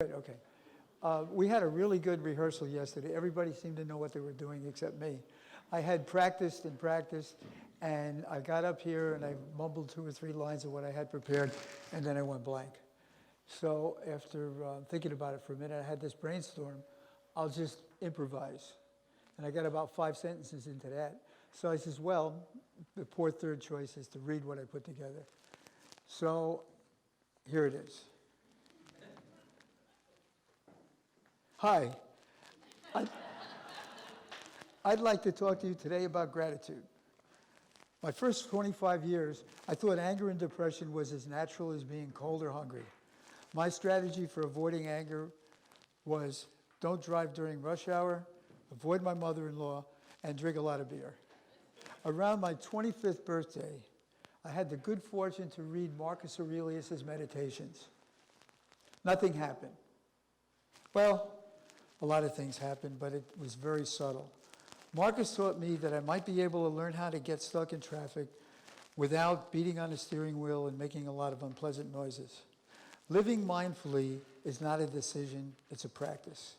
Good, okay. We had a really good rehearsal yesterday. Everybody seemed to know what they were doing except me. I had practiced and practiced, and I got up here and I mumbled 2 or 3 lines of what I had prepared, and then I went blank. So after thinking about it for a minute, I had this brainstorm. I'll just improvise. And I got about 5 sentences into that. So I says, well, the poor third choice is to read what I put together. So here it is. Hi. I'd like to talk to you today about gratitude. My first 25 years, I thought anger and depression was as natural as being cold or hungry. My strategy for avoiding anger was don't drive during rush hour, avoid my mother-in-law, and drink a lot of beer. Around my 25th birthday, I had the good fortune to read Marcus Aurelius' Meditations. Nothing happened. Well, a lot of things happened, but it was very subtle. Marcus taught me that I might be able to learn how to get stuck in traffic without beating on the steering wheel and making a lot of unpleasant noises. Living mindfully is not a decision, it's a practice.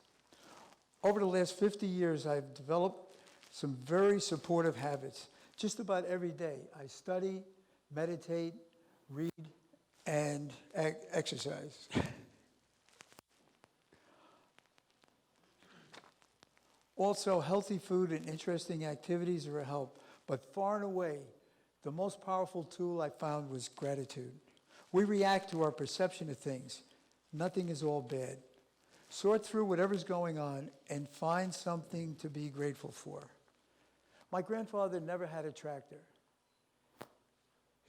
Over the last 50 years, I've developed some very supportive habits. Just about every day, I study, meditate, read, and exercise. Also, healthy food and interesting activities are a help, but far and away, the most powerful tool I found was gratitude. We react to our perception of things. Nothing is all bad. Sort through whatever's going on and find something to be grateful for. My grandfather never had a tractor.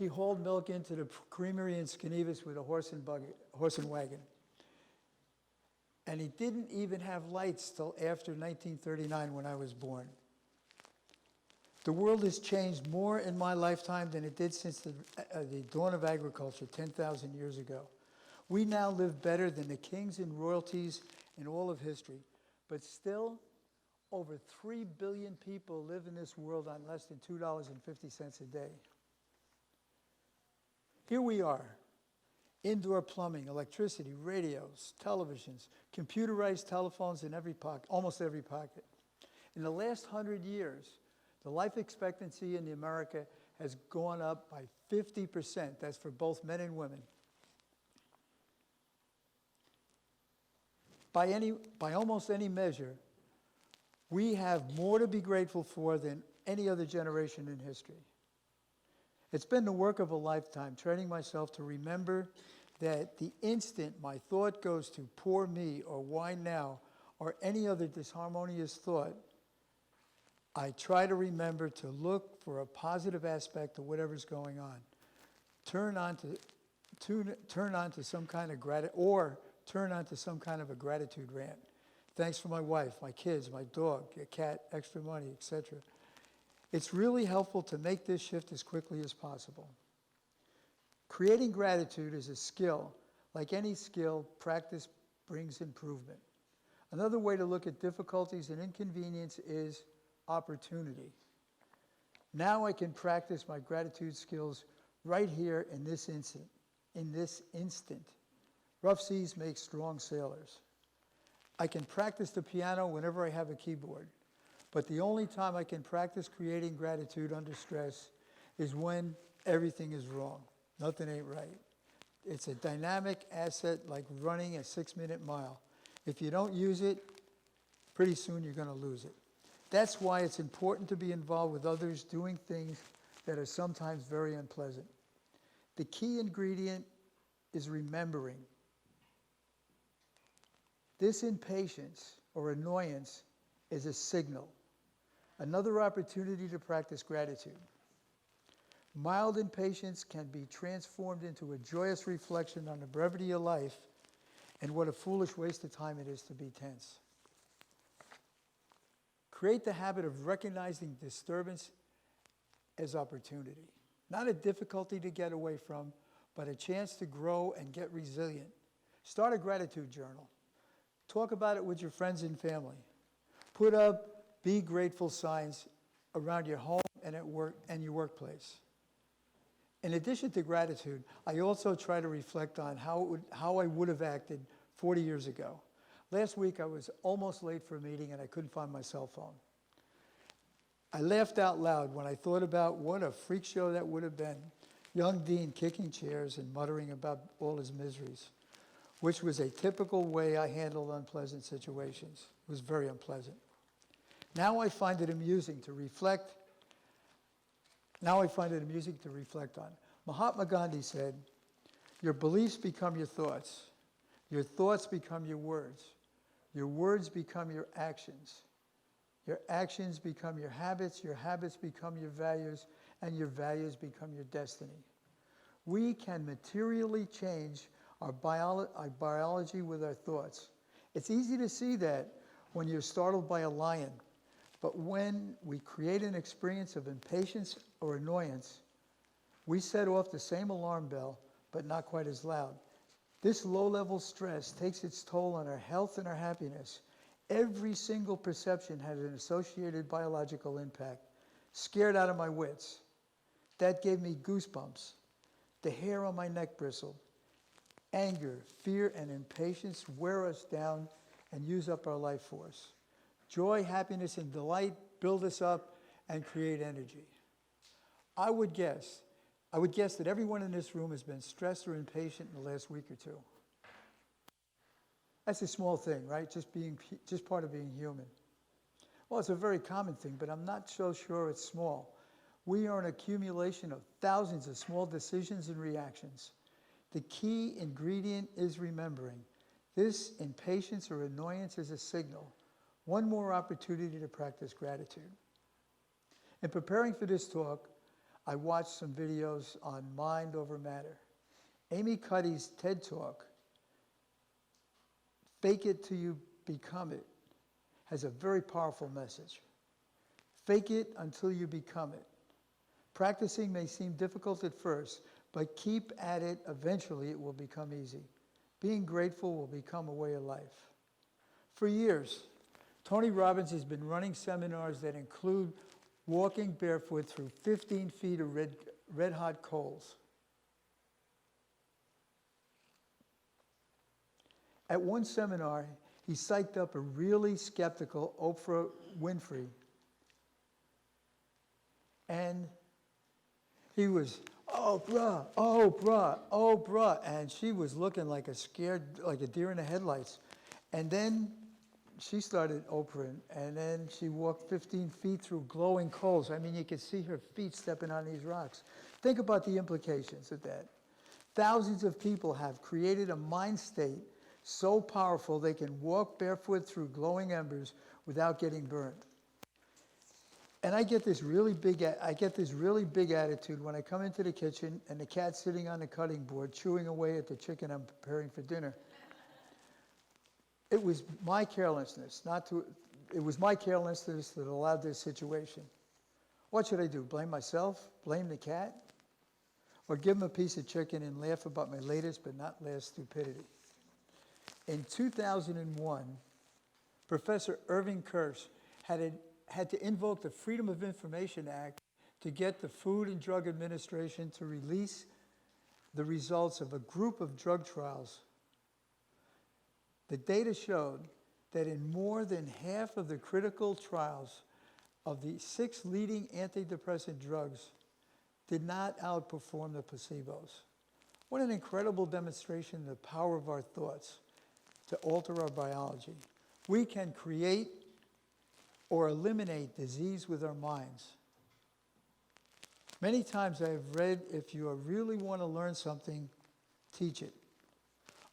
He hauled milk into the creamery in Skenevis with a horse and wagon. And he didn't even have lights till after 1939 when I was born. The world has changed more in my lifetime than it did since the dawn of agriculture 10,000 years ago. We now live better than the kings and royalties in all of history, but still over 3 billion people live in this world on less than $2.50 a day. Here we are. Indoor plumbing, electricity, radios, televisions, computerized telephones in every pocket, almost every pocket. In the last 100 years, the life expectancy in America has gone up by 50%. That's for both men and women. By almost any measure, we have more to be grateful for than any other generation in history. It's been the work of a lifetime, training myself to remember that the instant my thought goes to poor me or why now or any other disharmonious thought, I try to remember to look for a positive aspect of whatever's going on. Turn on to some kind of a gratitude rant. Thanks for my wife, my kids, my dog, a cat, extra money, etc. It's really helpful to make this shift as quickly as possible. Creating gratitude is a skill. Like any skill, practice brings improvement. Another way to look at difficulties and inconvenience is opportunity. Now I can practice my gratitude skills right here in this instant. Rough seas make strong sailors. I can practice the piano whenever I have a keyboard. But the only time I can practice creating gratitude under stress is when everything is wrong. Nothing ain't right. It's a dynamic asset like running a 6-minute mile. If you don't use it, pretty soon you're going to lose it. That's why it's important to be involved with others doing things that are sometimes very unpleasant. The key ingredient is remembering. This impatience or annoyance is a signal. Another opportunity to practice gratitude. Mild impatience can be transformed into a joyous reflection on the brevity of life and what a foolish waste of time it is to be tense. Create the habit of recognizing disturbance as opportunity. Not a difficulty to get away from, but a chance to grow and get resilient. Start a gratitude journal. Talk about it with your friends and family. Put up be grateful signs around your home and at work and your workplace. In addition to gratitude, I also try to reflect on how I would have acted 40 years ago. Last week, I was almost late for a meeting and I couldn't find my cell phone. I laughed out loud when I thought about what a freak show that would have been. Young Dean kicking chairs and muttering about all his miseries, which was a typical way I handled unpleasant situations. It was very unpleasant. Now I find it amusing to reflect. On. Mahatma Gandhi said, "Your beliefs become your thoughts become your words become your actions become your habits become your values, and your values become your destiny." We can materially change our biology with our thoughts. It's easy to see that when you're startled by a lion, but when we create an experience of impatience or annoyance, we set off the same alarm bell, but not quite as loud. This low-level stress takes its toll on our health and our happiness. Every single perception has an associated biological impact. Scared out of my wits. That gave me goosebumps. The hair on my neck bristled. Anger, fear, and impatience wear us down and use up our life force. Joy, happiness, and delight build us up and create energy. I would guess that everyone in this room has been stressed or impatient in the last week or two. That's a small thing, right? Just part of being human. Well, it's a very common thing, but I'm not so sure it's small. We are an accumulation of thousands of small decisions and reactions. The key ingredient is remembering. This impatience or annoyance is a signal. One more opportunity to practice gratitude. In preparing for this talk, I watched some videos on mind over matter. Amy Cuddy's TED Talk, Fake It Till You Become It, has a very powerful message. Fake it until you become it. Practicing may seem difficult at first, but keep at it. Eventually, it will become easy. Being grateful will become a way of life. For years, Tony Robbins has been running seminars that include walking barefoot through 15 feet of red-hot coals. At one seminar, he psyched up a really skeptical Oprah Winfrey. And he was, Oprah, Oprah, Oprah. And she was looking like a deer in the headlights. And then she started Oprahing, and then she walked 15 feet through glowing coals. I mean, you could see her feet stepping on these rocks. Think about the implications of that. Thousands of people have created a mind state so powerful they can walk barefoot through glowing embers without getting burned. And I get this really big attitude when I come into the kitchen and the cat's sitting on the cutting board chewing away at the chicken I'm preparing for dinner. It was my carelessness that allowed this situation. What should I do? Blame myself? Blame the cat? Or give him a piece of chicken and laugh about my latest but not last stupidity? In 2001, Professor Irving Kirsch had to invoke the Freedom of Information Act to get the Food and Drug Administration to release the results of a group of drug trials. The data showed that in more than half of the critical trials of the 6 leading antidepressant drugs did not outperform the placebos. What an incredible demonstration of the power of our thoughts to alter our biology. We can create or eliminate disease with our minds. Many times I have read, if you really want to learn something, teach it.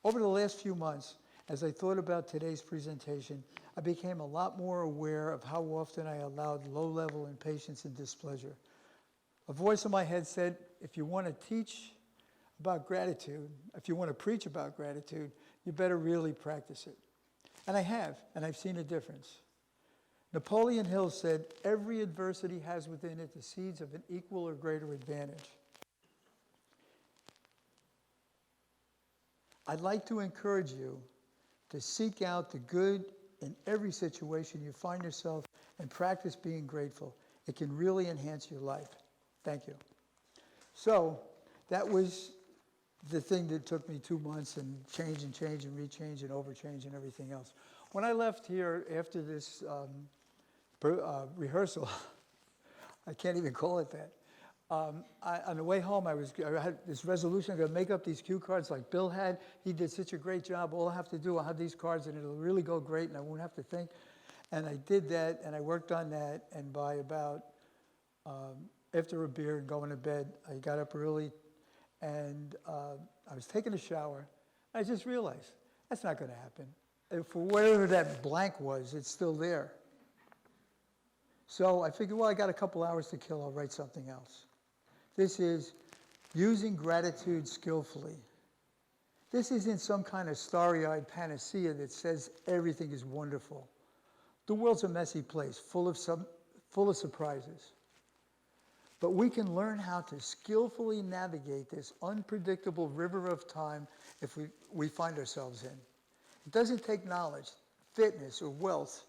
Over the last few months, as I thought about today's presentation, I became a lot more aware of how often I allowed low-level impatience and displeasure. A voice in my head said, if you want to teach about gratitude, if you want to preach about gratitude, you better really practice it. And I have, and I've seen a difference. Napoleon Hill said, every adversity has within it the seeds of an equal or greater advantage. I'd like to encourage you to seek out the good in every situation you find yourself and practice being grateful. It can really enhance your life. Thank you. So that was the thing that took me 2 months and change and rechange and overchange and everything else. When I left here after this rehearsal, I can't even call it that. On the way home, I had this resolution. I'm going to make up these cue cards like Bill had. He did such a great job. All I have to do, I'll have these cards, and it'll really go great, and I won't have to think. And I did that, and I worked on that. And by about after a beer and going to bed, I got up early, and I was taking a shower. I just realized that's not going to happen. And for whatever that blank was, it's still there. So I figured, well, I got a couple hours to kill. I'll write something else. This is using gratitude skillfully. This isn't some kind of starry-eyed panacea that says everything is wonderful. The world's a messy place, full of surprises. But we can learn how to skillfully navigate this unpredictable river of time if we find ourselves in. It doesn't take knowledge, fitness, or wealth.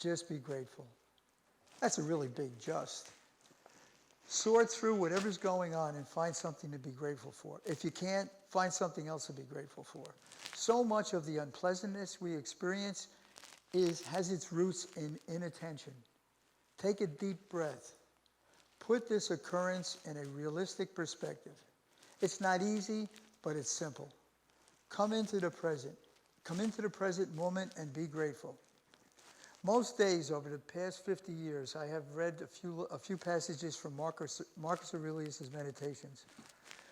Just be grateful. That's a really big just. Sort through whatever's going on and find something to be grateful for. If you can't, find something else to be grateful for. So much of the unpleasantness we experience has its roots in inattention. Take a deep breath. Put this occurrence in a realistic perspective. It's not easy, but it's simple. Come into the present. Come into the present moment and be grateful. Most days over the past 50 years, I have read a few passages from Marcus Aurelius' Meditations.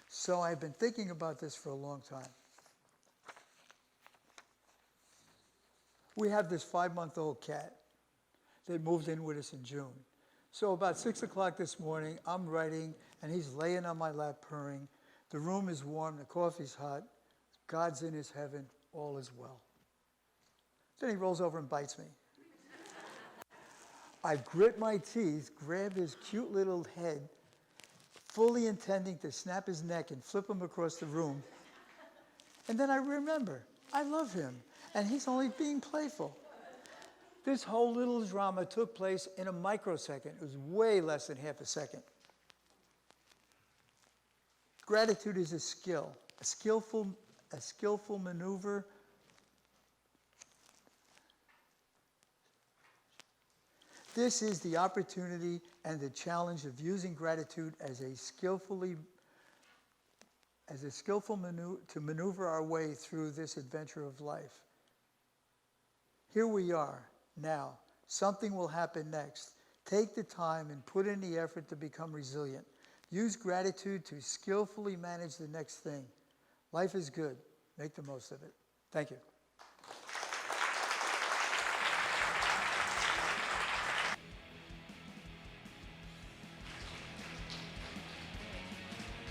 So I've been thinking about this for a long time. We have this 5-month-old cat that moved in with us in June. So about 6 o'clock this morning, I'm writing, and he's laying on my lap purring. The room is warm, the coffee's hot. God's in his heaven, all is well. Then he rolls over and bites me. I grit my teeth, grab his cute little head, fully intending to snap his neck and flip him across the room. And then I remember, I love him, and he's only being playful. This whole little drama took place in a microsecond. It was way less than half a second. Gratitude is a skill, a skillful maneuver. This is the opportunity and the challenge of using gratitude as a skillful to maneuver our way through this adventure of life. Here we are, now. Something will happen next. Take the time and put in the effort to become resilient. Use gratitude to skillfully manage the next thing. Life is good. Make the most of it. Thank you.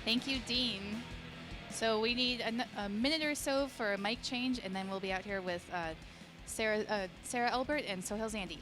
Thank you, Dean. So we need a minute or so for a mic change, and then we'll be out here with Sarah Elbert and Sohail Zandi.